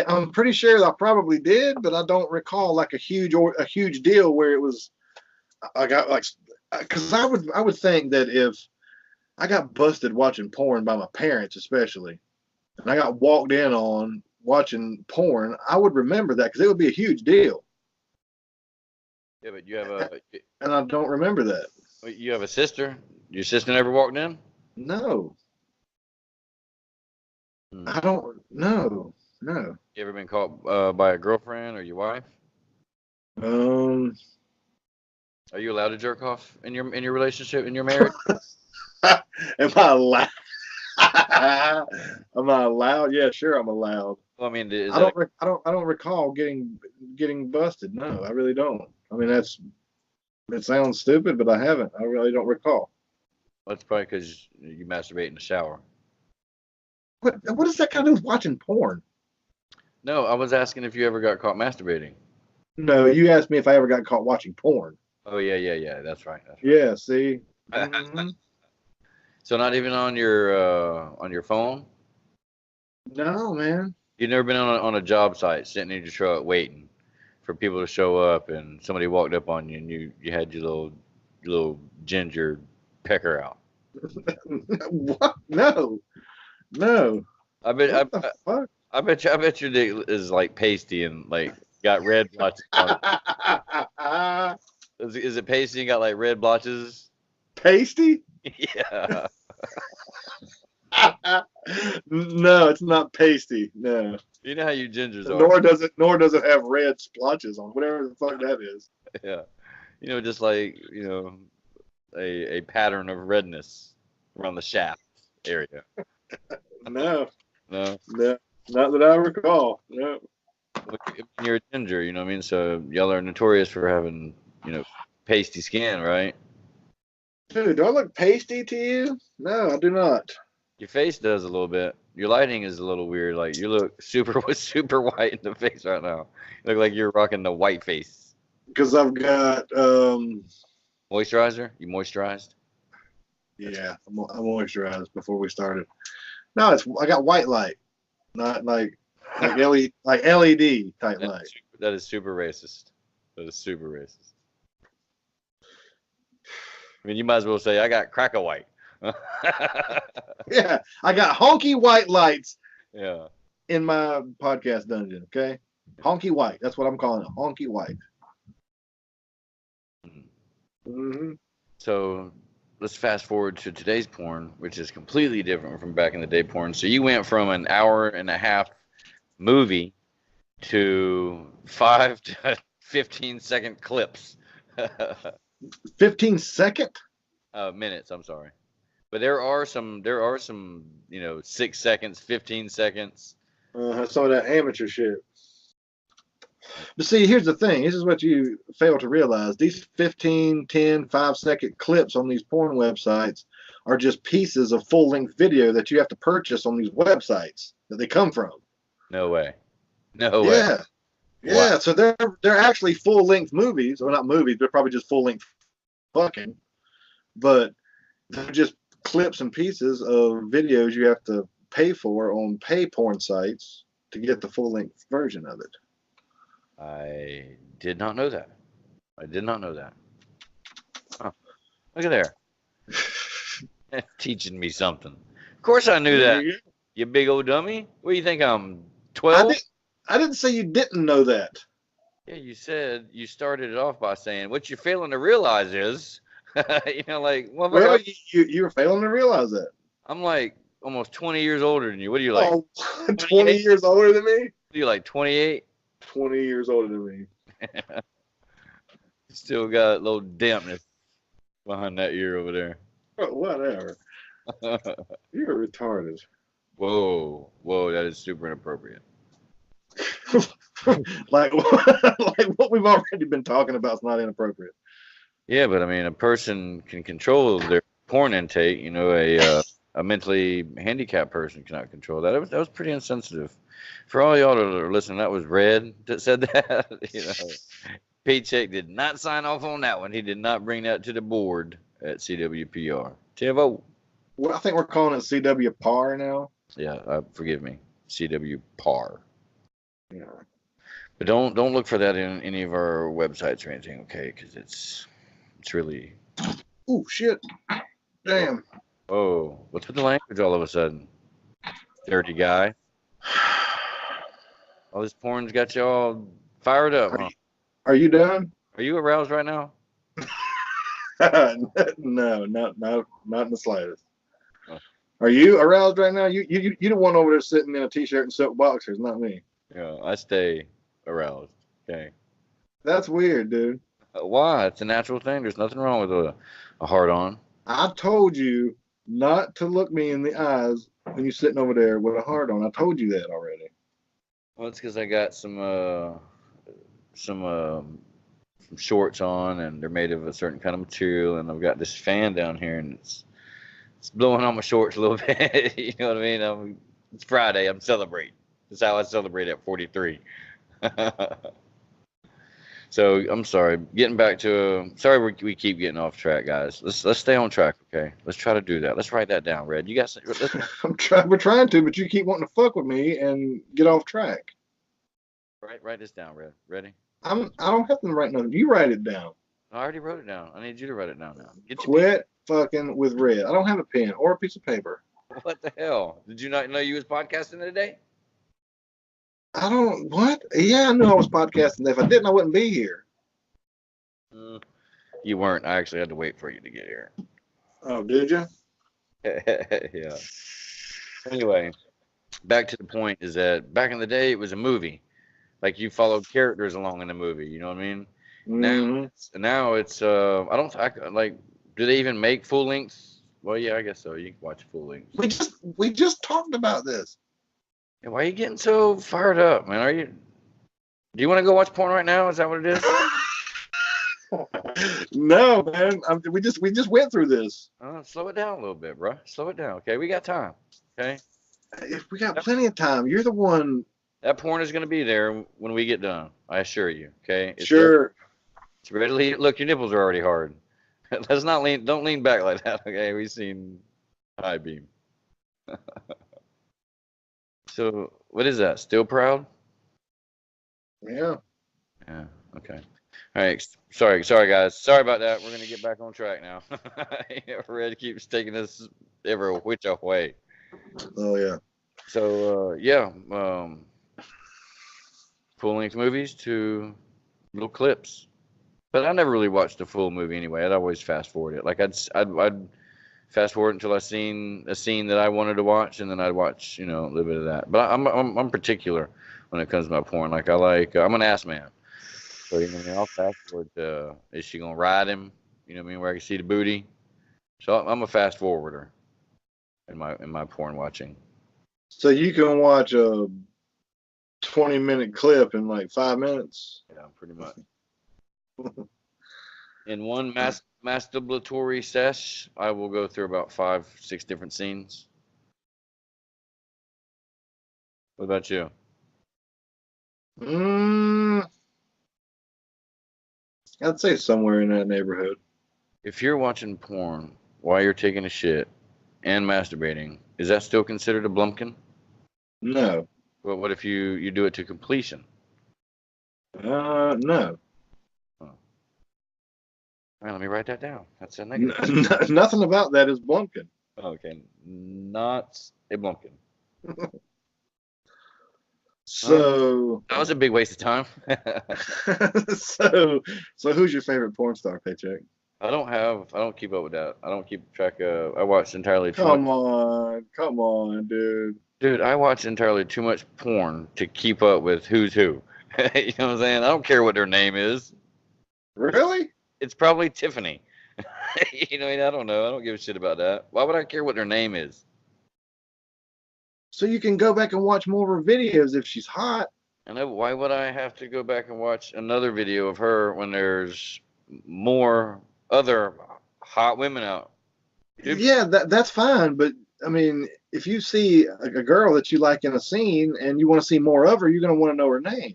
I'm pretty sure I probably did, but I don't recall like a huge deal where it was. I got like, because I would think that if I got busted watching porn by my parents, especially, and I got walked in on watching porn, I would remember that because it would be a huge deal. Yeah, but you have and I don't remember that. You have a sister? Your sister never walked in? No. I don't. No. You ever been caught by a girlfriend or your wife? Are you allowed to jerk off in your relationship, in your marriage? Am I allowed? Am I allowed? Yeah, sure, I'm allowed. Well, I mean, I don't recall getting busted. No, I really don't. I mean, it sounds stupid, but I haven't. I really don't recall. That's probably because you masturbate in the shower. What does that got to do with watching porn? No, I was asking if you ever got caught masturbating. No, you asked me if I ever got caught watching porn. Oh yeah. That's right. Yeah, see. Mm-hmm. So not even on your phone? No, man. You've never been on a job site, sitting in your truck waiting for people to show up, and somebody walked up on you, and you had your little ginger pecker out. What? No. What the fuck? I bet your dick is like pasty and like got red blotches on it. Is it pasty and got like red blotches? Pasty? Yeah. No, it's not pasty. No. You know how you gingers are. Nor does it have red splotches on whatever the fuck that is. Yeah. You know, just like, a pattern of redness around the shaft area. No, No. not that I recall. No. You're a ginger, you know what I mean? So y'all are notorious for having, pasty skin, right? Dude, do I look pasty to you? No, I do not. Your face does a little bit. Your lighting is a little weird. Like you look super white in the face right now. You look like you're rocking the white face. Because I've got Moisturizer? You moisturized? yeah, I moisturized before we started. No, I got white light, not like LED type light. That is super racist. That is super racist. I mean, you might as well say I got cracker white. Yeah, I got honky white lights. Yeah. In my podcast dungeon, okay? Honky white. That's what I'm calling it. Honky white. Mm-hmm. So let's fast forward to today's porn, which is completely different from back in the day porn. So you went from an hour and a half movie to 5 to 15-second clips. 15-second? Minutes, I'm sorry. But there are some 6 seconds, 15 seconds. Some of that amateur shit. But see, here's the thing. This is what you fail to realize. These 15, 10, 5-second clips on these porn websites are just pieces of full-length video that you have to purchase on these websites that they come from. No way. No way. Yeah. Yeah, wow. So they're actually full-length movies. Or not movies, they're probably just full-length fucking. But they're just clips and pieces of videos you have to pay for on pay porn sites to get the full-length version of it. I did not know that. Oh, look at there. Teaching me something. Of course I knew that. You big old dummy. What do you think, I'm 12? I didn't say you didn't know that. Yeah, you said you started it off by saying what you're failing to realize is, well, you were failing to realize that. I'm like almost 20 years older than you. What are you like? Oh, 20 years older than me? What are you like, 28? 20 years older than me. Still got a little dampness behind that ear over there. Oh, whatever. You're retarded. Whoa, that is super inappropriate. like what we've already been talking about is not inappropriate. Yeah, but I mean, a person can control their porn intake. A mentally handicapped person cannot control that. That was pretty insensitive. For all y'all that are listening, that was Red that said that. Paycheck did not sign off on that one. He did not bring that to the board at CWPR. Tivo. Well, I think we're calling it CW Par now. Yeah, forgive me, CW Par. Yeah. But don't look for that in any of our websites or anything, okay? Because it's really. Oh shit! Damn. Oh, what's with the language all of a sudden? Dirty guy. All this porn's got you all fired up, huh? Are you done? Are you aroused right now? No, not in the slightest. Oh. Are you aroused right now? You the one over there sitting in a t-shirt and silk boxers, not me. Yeah, I stay aroused. Okay. That's weird, dude. Why? It's a natural thing. There's nothing wrong with a hard-on. I told you not to look me in the eyes when you're sitting over there with a hard-on. I told you that already. Well, it's because I got some shorts on, and they're made of a certain kind of material, and I've got this fan down here, and it's blowing on my shorts a little bit. You know what I mean? It's Friday. I'm celebrating. That's how I celebrate at 43. So I'm sorry. Getting back to sorry we keep getting off track, guys. Let's stay on track, okay? Let's try to do that. Let's write that down, Red. You guys, we're trying to, but you keep wanting to fuck with me and get off track. Write this down, Red. Ready? I don't have to write nothing. You write it down. I already wrote it down. I need you to write it down now. Quit fucking with Red. I don't have a pen or a piece of paper. What the hell? Did you not know you was podcasting today? I don't, what? Yeah, I knew I was podcasting. If I didn't, I wouldn't be here. You weren't. I actually had to wait for you to get here. Oh, did you? Yeah. Anyway, back to the point is that back in the day, it was a movie. Like you followed characters along in the movie. You know what I mean? Now it's I don't like. Do they even make full lengths? Well, yeah, I guess so. You can watch full lengths. We just talked about this. Why are you getting so fired up, man? Do you want to go watch porn right now? Is that what it is? No, man. We just went through this. Slow it down a little bit, bro. Slow it down, okay? We got time, okay? If we got plenty of time, you're the one. That porn is going to be there when we get done. I assure you, okay? Sure. It's ready. Look, your nipples are already hard. Let's not lean. Don't lean back like that, okay? We've seen high beam. So, what is that? Still proud? Yeah. Yeah. Okay. All right. Sorry, guys. Sorry about that. We're gonna get back on track now. Red keeps taking us every which way. Oh yeah. So full-length movies to little clips, but I never really watched the full movie anyway. I'd always fast forward it. Like I'd fast forward until I seen a scene that I wanted to watch, and then I'd watch a little bit of that. But I'm particular when it comes to my porn. Like I'm an ass man. So I'll fast forward to, is she gonna ride him? You know what I mean? Where I can see the booty. So I'm a fast forwarder in my porn watching. So you can watch a 20-minute clip in like 5 minutes. Yeah, pretty much. In one masturbatory sesh, I will go through about 5-6 different scenes. What about you? I'd say somewhere in that neighborhood. If you're watching porn while you're taking a shit and masturbating, is that still considered a blumpkin? No. Well, what if you do it to completion? No. All right, let me write that down. That's a negative. Nothing about that is blumpkin. Okay, not a blumpkin. So that was a big waste of time. so who's your favorite porn star, Paycheck? I don't keep up with that. I don't keep track of. I watch entirely too Come much. on, dude. Dude, I watch entirely too much porn to keep up with who's who. You know what I'm saying? I don't care what their name is. Really? It's probably Tiffany. I don't know. I don't give a shit about that. Why would I care what their name is? So you can go back and watch more of her videos if she's hot. I know. Why would I have to go back and watch another video of her when there's more other hot women out? Dude. Yeah, that's fine. But, I mean, if you see a girl that you like in a scene and you want to see more of her, you're going to want to know her name.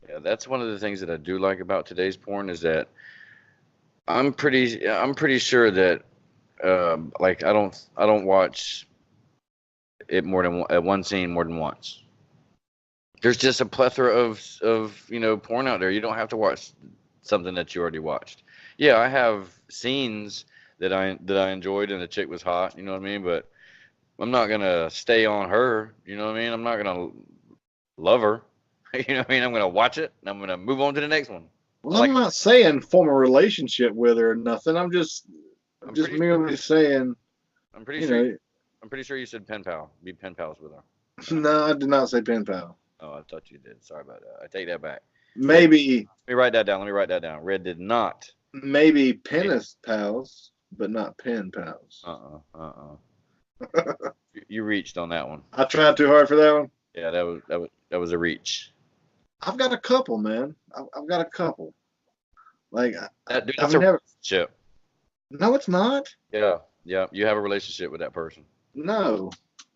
Yeah, that's one of the things that I do like about today's porn is that I'm pretty sure that like I don't watch it more than one scene more than once. There's just a plethora of porn out there. You don't have to watch something that you already watched. Yeah, I have scenes that I enjoyed and the chick was hot, you know what I mean? But I'm not gonna stay on her, you know what I mean? I'm not gonna love her. You know what I mean? I'm gonna watch it and I'm gonna move on to the next one. Well, I'm not saying form a relationship with her or nothing. I'm just merely saying. I'm pretty sure you said pen pal. Be pen pals with her. No, I did not say pen pal. Oh, I thought you did. Sorry about that. I take that back. Maybe. Let me write that down. Red did not. Maybe penis pals, but not pen pals. You reached on that one. I tried too hard for that one. Yeah, that was a reach. I've got a couple, man. I've got a couple. Like that's a relationship. No, it's not. Yeah. You have a relationship with that person. No.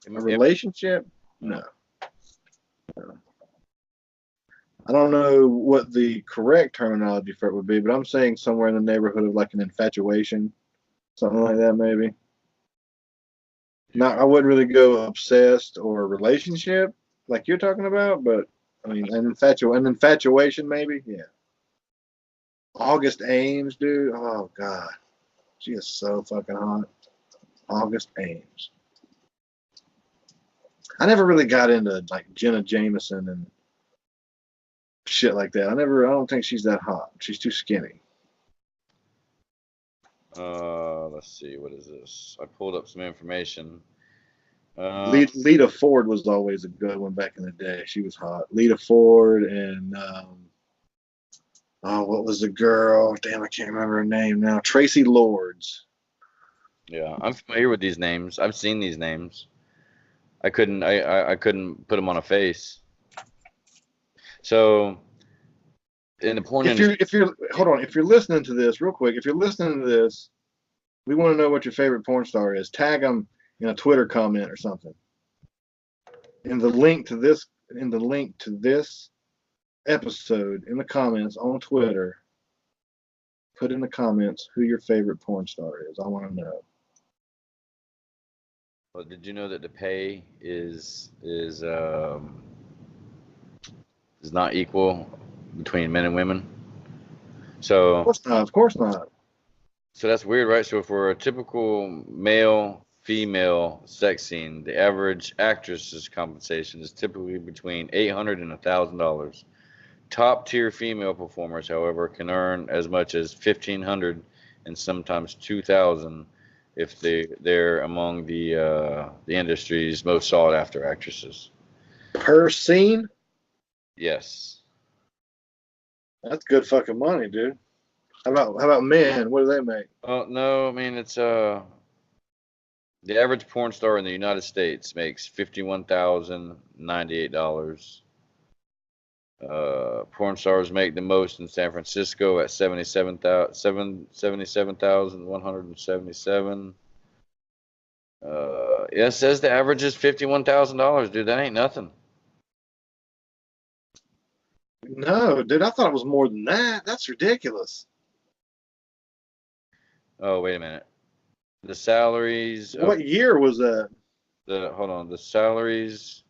A relationship? No. I don't know what the correct terminology for it would be, but I'm saying somewhere in the neighborhood of like an infatuation, something like that, maybe. Not, I wouldn't really go obsessed or relationship like you're talking about, but I mean, an infatuation, maybe, yeah. August Ames, dude. Oh God, she is so fucking hot. August Ames. I never really got into like Jenna Jameson and shit like that. I don't think she's that hot. She's too skinny. Let's see. What is this? I pulled up some information. Lita Ford was always a good one back in the day. She was hot. Lita Ford and what was the girl? Damn, I can't remember her name now. Tracy Lords. Yeah, I'm familiar with these names. I've seen these names. I couldn't put them on a face. So in the porn industry, if you're listening to this real quick, if you're listening to this, we want to know what your favorite porn star is. Tag them in a Twitter comment or something. In the link to this episode in the comments on Twitter, put in the comments who your favorite porn star is. I want to know. well, did you know that the pay is not equal between men and women? So Of course not. So that's weird, right? So for a typical male-female sex scene, the average actress's compensation is typically between $800 and $1,000. Top-tier female performers, however, can earn as much as $1,500 and sometimes $2,000 if they're among the industry's most sought-after actresses. Per scene? Yes. That's good fucking money, dude. How about men? What do they make? No, I mean it's the average porn star in the United States makes $51,098. Porn stars make the most in San Francisco at $77,177. Yeah, it says the average is $51,000, dude. That ain't nothing. No, dude, I thought it was more than that. That's ridiculous. Oh, wait a minute. The salaries. What year was that? Hold on. The salaries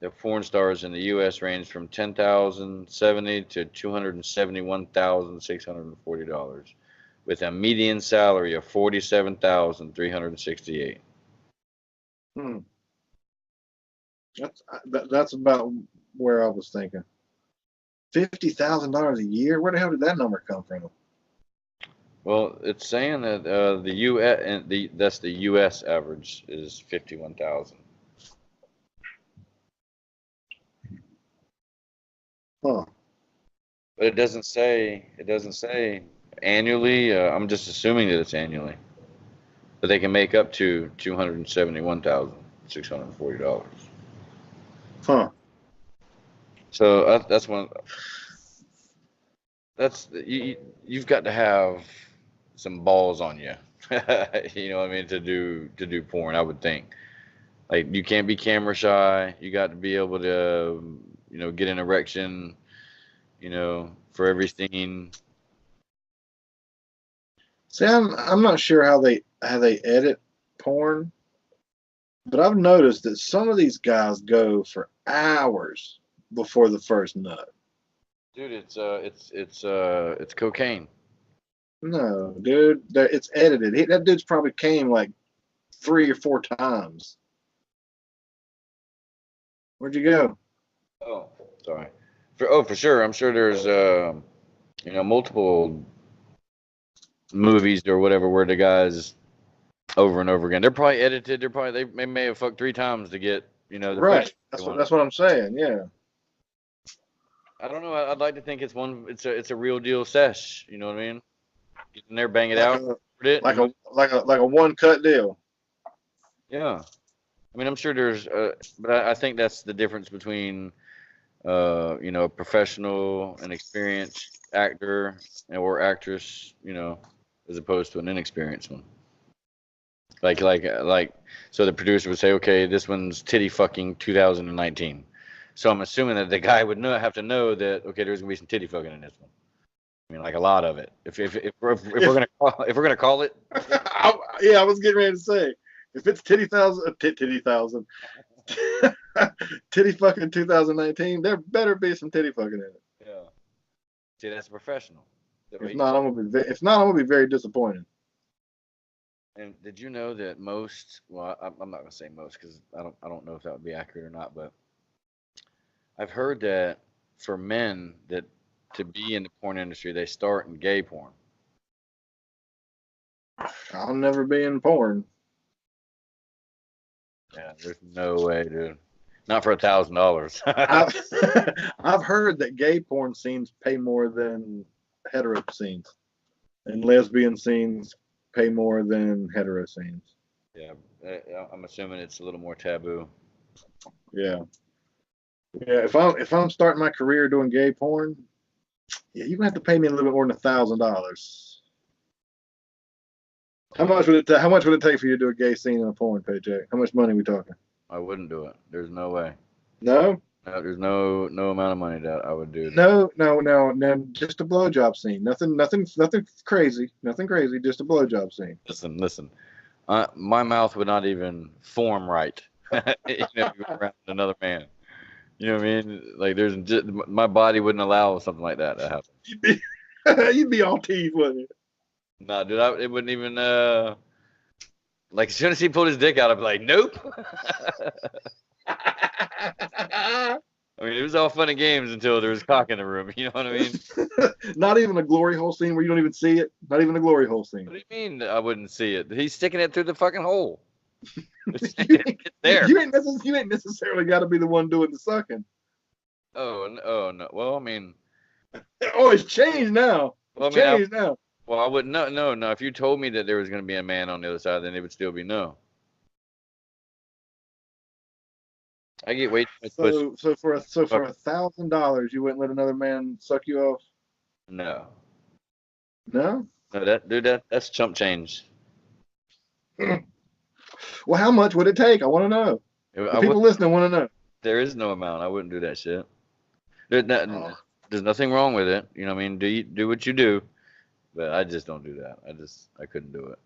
of porn stars in the U.S. range from $10,070 to $271,640, with a median salary of $47,368. That's about where I was thinking. $50,000 a year? Where the hell did that number come from? Well, it's saying that the U.S. and that's the U.S. average is 51,000. Huh. But it doesn't say annually. I'm just assuming that it's annually. But they can make up to $271,640. Huh. So that's one. You've got to have some balls on you. You know what I mean, to do porn, I would think. Like, you can't be camera shy. You got to be able to, get an erection, for every scene. See, I'm not sure how they edit porn, but I've noticed that some of these guys go for hours before the first nut. Dude, it's cocaine. No, dude, it's edited. That dude's probably came like 3 or 4 times. Where'd you go? Oh, sorry. For sure. I'm sure there's multiple movies or whatever where the guys over and over again. They're probably edited. They may have fucked 3 times to get the right. That's what I'm saying. Yeah. I don't know. I'd like to think it's a real deal sesh. You know what I mean? Get in there, bang it out, like a one cut deal. Yeah. I mean, I'm sure there's, but I think that's the difference between, a professional and experienced actor or actress, as opposed to an inexperienced one. Like, so the producer would say, okay, this one's titty fucking 2019. So I'm assuming that the guy would have to know that, okay, there's gonna be some titty fucking in this one. I mean, like a lot of it. If we're gonna call it. Yeah, I was getting ready to say, if it's titty fucking 2019, there better be some titty fucking in it. Yeah. See, that's professional. If not, I'm gonna be very disappointed. And did you know that most? Well, I'm not gonna say most because I don't know if that would be accurate or not, but I've heard that for men that to be in the porn industry, they start in gay porn. I'll never be in porn. Yeah, there's no way, dude. Not for $1,000. I've heard that gay porn scenes pay more than hetero scenes, and lesbian scenes pay more than hetero scenes. Yeah, I'm assuming it's a little more taboo. Yeah. Yeah, if I'm starting my career doing gay porn, yeah, you're gonna have to pay me a little bit more than $1,000. How much would it take for you to do a gay scene in a porn, Paycheck? How much money are we talking? I wouldn't do it. There's no way. No? No, there's no amount of money that I would do. No, just a blowjob scene. Nothing crazy. Nothing crazy, just a blowjob scene. Listen. My mouth would not even form right. Around another man. You know what I mean? Like my body wouldn't allow something like that to happen. You'd be all teeth, wouldn't you? No, dude, it wouldn't even. Like as soon as he pulled his dick out, I'd be like, nope. I mean, it was all fun and games until there was cock in the room. You know what I mean? Not even a glory hole scene where you don't even see it. Not even a glory hole scene. What do you mean I wouldn't see it? He's sticking it through the fucking hole. It's there. You ain't necessarily got to be the one doing the sucking. Oh no. Well, I mean. Oh, it's changed now. It's changed now. Well, I wouldn't. No. If you told me that there was going to be a man on the other side, then it would still be no. I get way too much pussy. So for $1,000, you wouldn't let another man suck you off? No. No? No, that's chump change. Well, how much would it take? I want to know. People listening want to know. There is no amount. I wouldn't do that shit. There's nothing wrong with it. You know what I mean? Do what you do. But I just don't do that. I couldn't do it.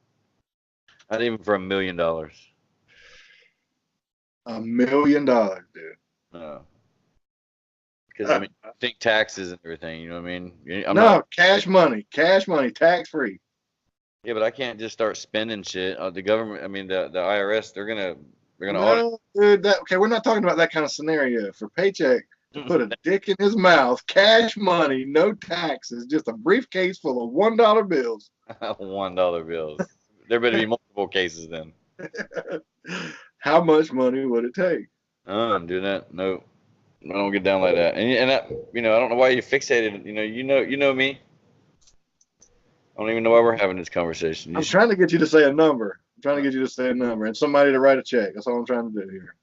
Not even for $1 million. $1 million, dude. No. Because I mean, I think taxes and everything. You know what I mean? Cash money, tax free. Yeah, but I can't just start spending shit. The government, I mean, the IRS, they're gonna audit. Dude, we're not talking about that kind of scenario. For Paycheck to put a dick in his mouth, cash money, no taxes, just a briefcase full of $1 bills. $1 bills. There better be multiple cases then. How much money would it take? I'm doing that. No, I don't get down like that. And that, I don't know why you fixated. You know me. I don't even know why we're having this conversation. I'm trying to get you to say a number. And somebody to write a check. That's all I'm trying to do here.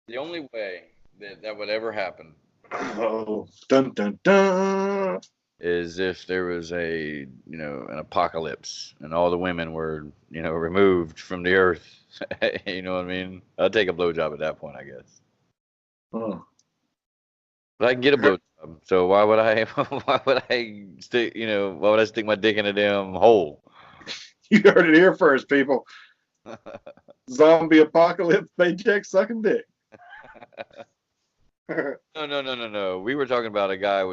The only way that would ever happen. Oh, dun dun dun. Is if there was an apocalypse and all the women were, removed from the earth. You know what I mean? I'd take a blowjob at that point, I guess. Oh. But I can get a blowjob. So why would I stick my dick in a damn hole? You heard it here first, people. Zombie apocalypse, Paycheck sucking dick. No. We were talking about a guy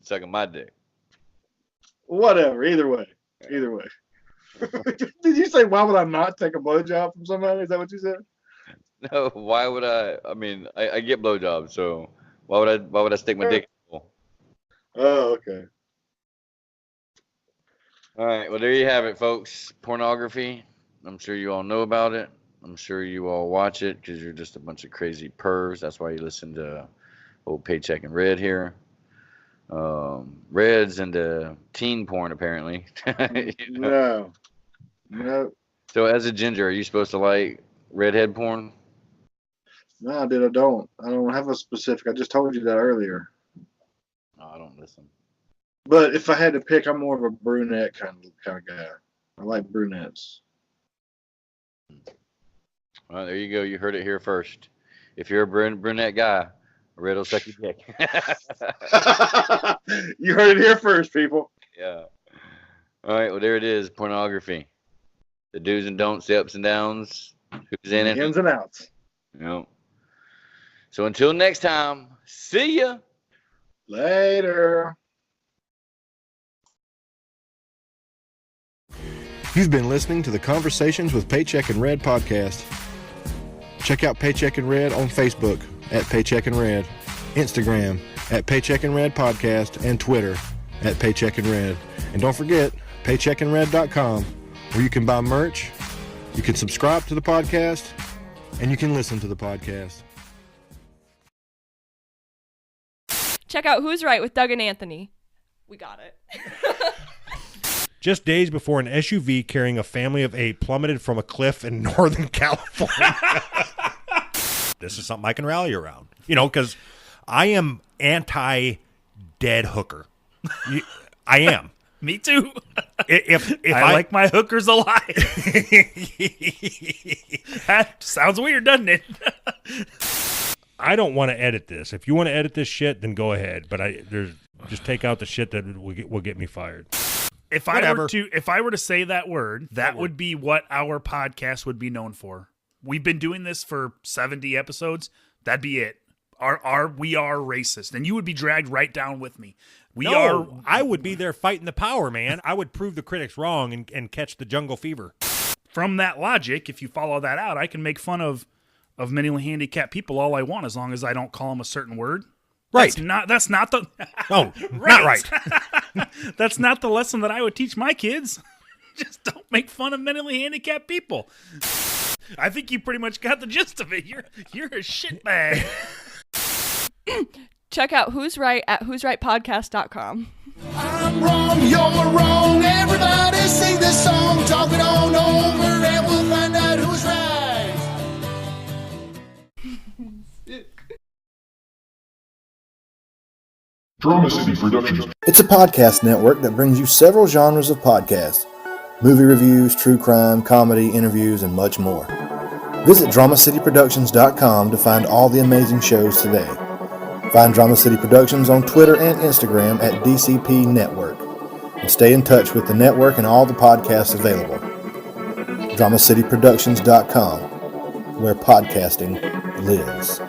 sucking my dick. Whatever. Either way. Did you say why would I not take a blowjob from somebody? Is that what you said? No. Why would I? I mean, I get blowjobs, so why would I stick my dick in the hole? Oh, okay. All right. Well, there you have it, folks. Pornography. I'm sure you all know about it. I'm sure you all watch it because you're just a bunch of crazy pervs. That's why you listen to old Paycheck and Red here. Red's into teen porn, apparently. No. So, as a ginger, are you supposed to like redhead porn? No, dude, I don't. I don't have a specific. I just told you that earlier. No, I don't listen. But if I had to pick, I'm more of a brunette kind of guy. I like brunettes. Well, there you go. You heard it here first. If you're a brunette guy, Red will suck your dick. You heard it here first, people. Yeah. All right. Well, there it is. Pornography. The do's and don'ts, the ups and downs. Who's in it? Ins and outs. Yep. So until next time, see ya. Later. You've been listening to the Conversations with Paycheck and Red podcast. Check out Paycheck and Red on Facebook at Paycheck and Red. Instagram at Paycheck and Red Podcast, and Twitter at Paycheck and Red. And don't forget, paycheckandred.com, where you can buy merch, you can subscribe to the podcast, and you can listen to the podcast. Check out Who's Right with Doug and Anthony. We got it. Just days before an SUV carrying a family of 8 plummeted from a cliff in Northern California. This is something I can rally around. You know, because I am anti-dead hooker. I am. Me too. If I like my hookers alive. That sounds weird, doesn't it? I don't want to edit this. If you want to edit this shit, then go ahead. But just take out the shit that will get me fired. If I were to say that word, that would be what our podcast would be known for. We've been doing this for 70 episodes. That'd be it. We are racist, and you would be dragged right down with me. I would be there fighting the power, man. I would prove the critics wrong and catch the jungle fever. From that logic, if you follow that out, I can make fun of mentally handicapped people all I want, as long as I don't call them a certain word. Right. That's not the. Oh, not right. That's not the lesson that I would teach my kids. Just don't make fun of mentally handicapped people. I think you pretty much got the gist of it. You're a shitbag. Check out Who's Right at who'srightpodcast.com. I'm wrong, you're wrong. Everybody sing this song. Talk it on over and we'll find out who's right. Drama City Productions. It's a podcast network that brings you several genres of podcasts: movie reviews, true crime, comedy, interviews, and much more. Visit DramaCityProductions.com to find all the amazing shows today. Find Drama City Productions on Twitter and Instagram at DCP Network. And stay in touch with the network and all the podcasts available. DramaCityProductions.com, where podcasting lives.